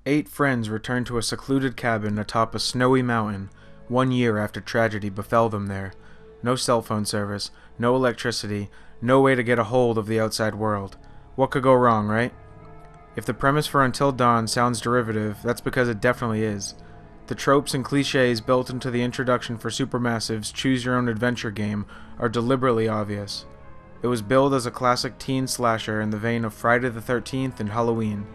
8 friends return to a secluded cabin atop a snowy mountain 1 year after tragedy befell them there. No cell phone service, no electricity, no way to get a hold of the outside world. What could go wrong, right? If the premise for Until Dawn sounds derivative, that's because it definitely is. The tropes and clichés built into the introduction for Supermassive's choose-your-own-adventure game are deliberately obvious. It was billed as a classic teen slasher in the vein of Friday the 13th and Halloween.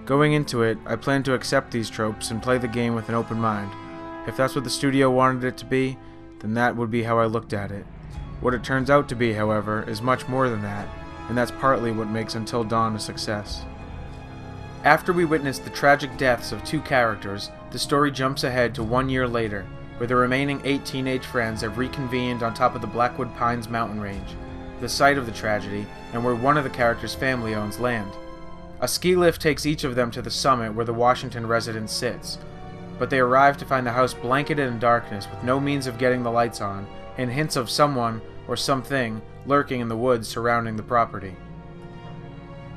Going into it, I planned to accept these tropes and play the game with an open mind. If that's what the studio wanted it to be, then that would be how I looked at it. What it turns out to be, however, is much more than that, and that's partly what makes Until Dawn a success. After we witness the tragic deaths of 2 characters, the story jumps ahead to 1 year later, where the remaining 8 teenage friends have reconvened on top of the Blackwood Pines mountain range, the site of the tragedy, and where one of the characters' family owns land. A ski lift takes each of them to the summit where the Washington residence sits, but they arrive to find the house blanketed in darkness with no means of getting the lights on, and hints of someone or something lurking in the woods surrounding the property.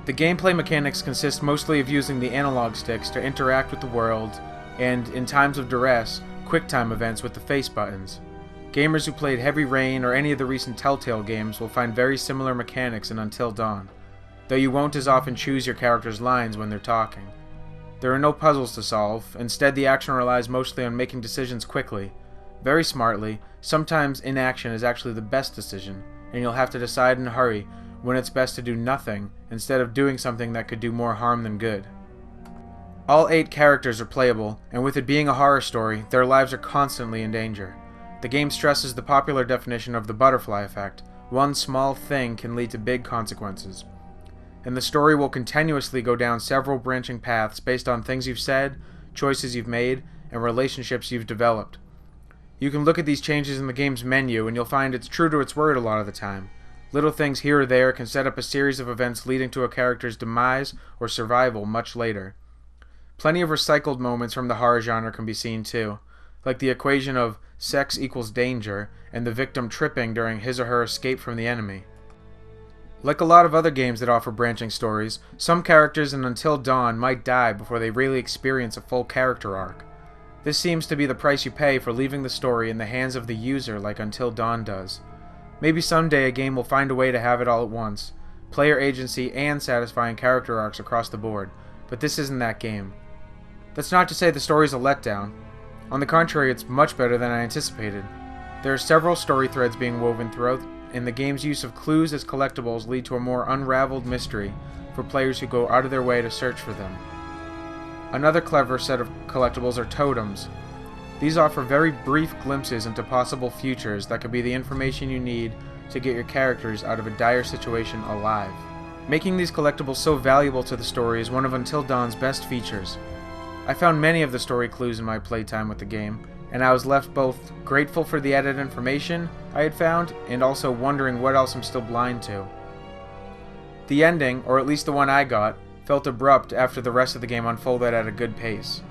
The gameplay mechanics consist mostly of using the analog sticks to interact with the world, and, in times of duress, QuickTime events with the face buttons. Gamers who played Heavy Rain or any of the recent Telltale games will find very similar mechanics in Until Dawn, though you won't as often choose your character's lines when they're talking. There are no puzzles to solve, instead the action relies mostly on making decisions quickly. Very smartly, sometimes inaction is actually the best decision, and you'll have to decide in a hurry when it's best to do nothing instead of doing something that could do more harm than good. All 8 characters are playable, and with it being a horror story, their lives are constantly in danger. The game stresses the popular definition of the butterfly effect. One small thing can lead to big consequences. And the story will continuously go down several branching paths based on things you've said, choices you've made, and relationships you've developed. You can look at these changes in the game's menu and you'll find it's true to its word a lot of the time. Little things here or there can set up a series of events leading to a character's demise or survival much later. Plenty of recycled moments from the horror genre can be seen too, like the equation of sex equals danger and the victim tripping during his or her escape from the enemy. Like a lot of other games that offer branching stories, some characters in Until Dawn might die before they really experience a full character arc. This seems to be the price you pay for leaving the story in the hands of the user like Until Dawn does. Maybe someday a game will find a way to have it all at once, player agency and satisfying character arcs across the board, but this isn't that game. That's not to say the story's a letdown. On the contrary, it's much better than I anticipated. There are several story threads being woven throughout, and the game's use of clues as collectibles lead to a more unraveled mystery for players who go out of their way to search for them. Another clever set of collectibles are Totems. These offer very brief glimpses into possible futures that could be the information you need to get your characters out of a dire situation alive. Making these collectibles so valuable to the story is one of Until Dawn's best features. I found many of the story clues in my playtime with the game, and I was left both grateful for the added information I had found and also wondering what else I'm still blind to. The ending, or at least the one I got, felt abrupt after the rest of the game unfolded at a good pace.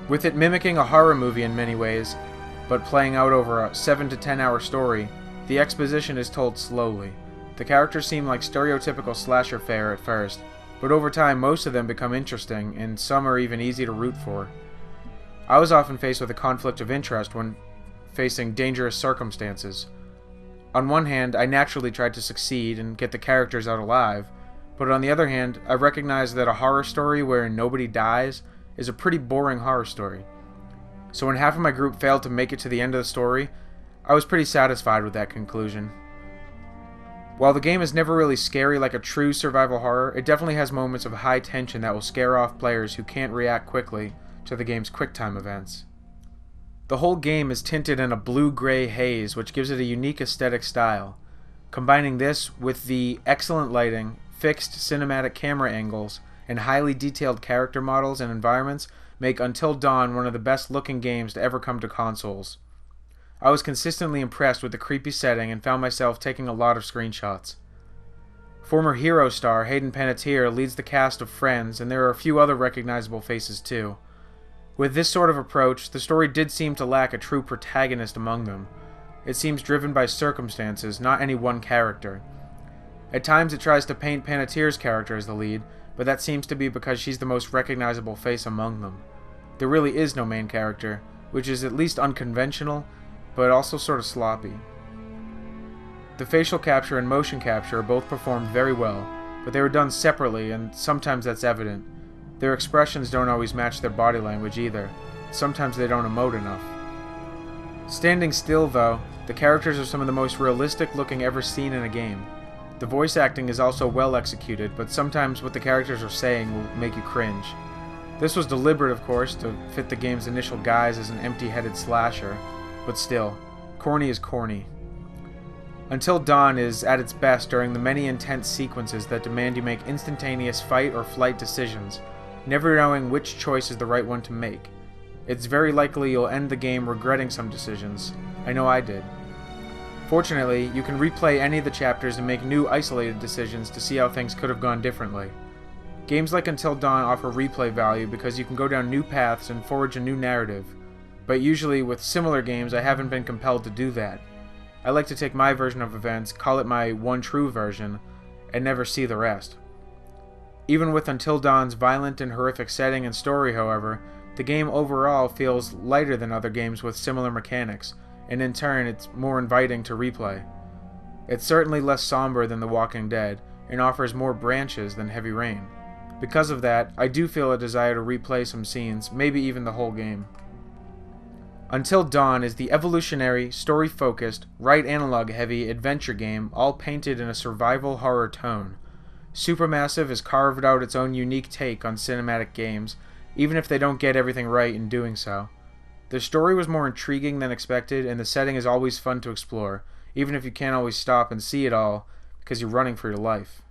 With it mimicking a horror movie in many ways, but playing out over a 7 to 10 hour story, the exposition is told slowly. The characters seem like stereotypical slasher fare at first, but over time most of them become interesting, and some are even easy to root for. I was often faced with a conflict of interest when facing dangerous circumstances. On one hand, I naturally tried to succeed and get the characters out alive, but on the other hand, I recognized that a horror story where nobody dies is a pretty boring horror story. So when half of my group failed to make it to the end of the story, I was pretty satisfied with that conclusion. While the game is never really scary like a true survival horror, it definitely has moments of high tension that will scare off players who can't react quickly to the game's QuickTime events. The whole game is tinted in a blue-gray haze, which gives it a unique aesthetic style. Combining this with the excellent lighting, fixed cinematic camera angles, and highly detailed character models and environments make Until Dawn one of the best-looking games to ever come to consoles. I was consistently impressed with the creepy setting and found myself taking a lot of screenshots. Former Hero star Hayden Panettiere leads the cast of friends, and there are a few other recognizable faces too. With this sort of approach, the story did seem to lack a true protagonist among them. It seems driven by circumstances, not any one character. At times it tries to paint Panettiere's character as the lead, but that seems to be because she's the most recognizable face among them. There really is no main character, which is at least unconventional, but also sort of sloppy. The facial capture and motion capture are both performed very well, but they were done separately, and sometimes that's evident. Their expressions don't always match their body language either. Sometimes they don't emote enough. Standing still, though, the characters are some of the most realistic looking ever seen in a game. The voice acting is also well executed, but sometimes what the characters are saying will make you cringe. This was deliberate, of course, to fit the game's initial guise as an empty-headed slasher, but still, corny is corny. Until Dawn is at its best during the many intense sequences that demand you make instantaneous fight or flight decisions, never knowing which choice is the right one to make. It's very likely you'll end the game regretting some decisions. I know I did. Fortunately, you can replay any of the chapters and make new isolated decisions to see how things could have gone differently. Games like Until Dawn offer replay value because you can go down new paths and forge a new narrative, but usually with similar games I haven't been compelled to do that. I like to take my version of events, call it my one true version, and never see the rest. Even with Until Dawn's violent and horrific setting and story, however, the game overall feels lighter than other games with similar mechanics, and in turn it's more inviting to replay. It's certainly less somber than The Walking Dead, and offers more branches than Heavy Rain. Because of that, I do feel a desire to replay some scenes, maybe even the whole game. Until Dawn is the evolutionary, story-focused, right analog-heavy adventure game all painted in a survival horror tone. Supermassive has carved out its own unique take on cinematic games, even if they don't get everything right in doing so. The story was more intriguing than expected, and the setting is always fun to explore, even if you can't always stop and see it all, because you're running for your life.